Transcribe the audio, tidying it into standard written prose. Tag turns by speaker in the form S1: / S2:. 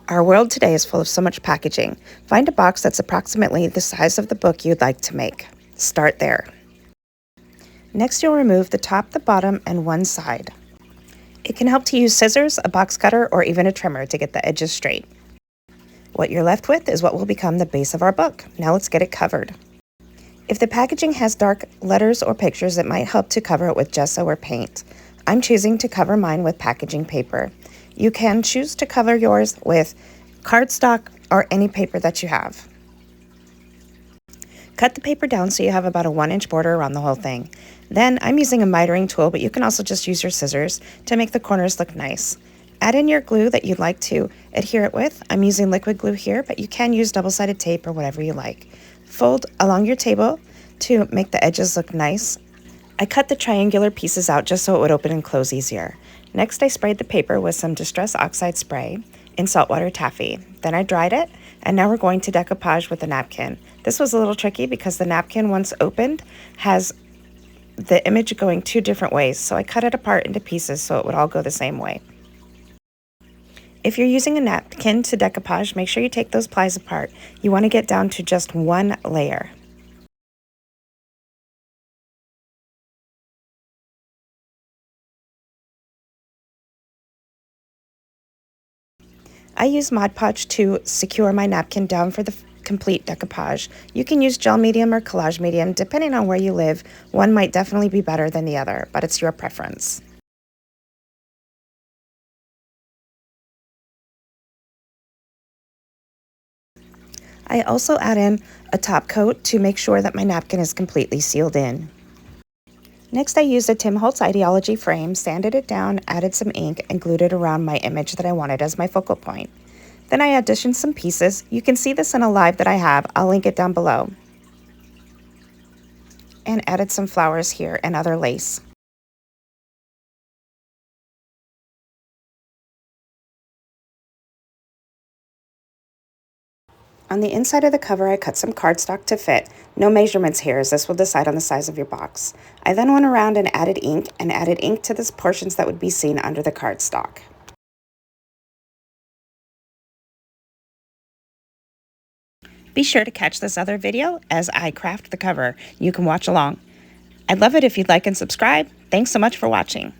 S1: Our world today is full of so much packaging. Find a box that's approximately the size of the book you'd like to make. Start there. Next, you'll remove the top, the bottom, and one side. It can help to use scissors, a box cutter, or even a trimmer to get the edges straight. What you're left with is what will become the base of our book. Now let's get it covered. If the packaging has dark letters or pictures, it might help to cover it with gesso or paint. I'm choosing to cover mine with packaging paper. You can choose to cover yours with cardstock or any paper that you have. Cut the paper down so you have about a 1-inch border around the whole thing. Then I'm using a mitering tool, but you can also just use your scissors to make the corners look nice. Add in your glue that you'd like to adhere it with. I'm using liquid glue here, but you can use double-sided tape or whatever you like. Fold along your table to make the edges look nice. I cut the triangular pieces out just so it would open and close easier. Next, I sprayed the paper with some Distress Oxide spray in saltwater taffy. Then I dried it, and now we're going to decoupage with a napkin. This was a little tricky because the napkin, once opened, has the image going 2 different ways, so I cut it apart into pieces so it would all go the same way. If you're using a napkin to decoupage, make sure you take those plies apart. You want to get down to just 1 layer. I use Mod Podge to secure my napkin down for the complete decoupage. You can use gel medium or collage medium. Depending on where you live, one might definitely be better than the other, but it's your preference. I also add in a top coat to make sure that my napkin is completely sealed in. Next, I used a Tim Holtz Ideology frame, sanded it down, added some ink, and glued it around my image that I wanted as my focal point. Then I additioned some pieces. You can see this in a live that I have. I'll link it down below. And added some flowers here and other lace. On the inside of the cover, I cut some cardstock to fit. No measurements here, as this will decide on the size of your box. I then went around and added ink to the portions that would be seen under the cardstock. Be sure to catch this other video as I craft the cover. You can watch along. I'd love it if you'd like and subscribe. Thanks so much for watching.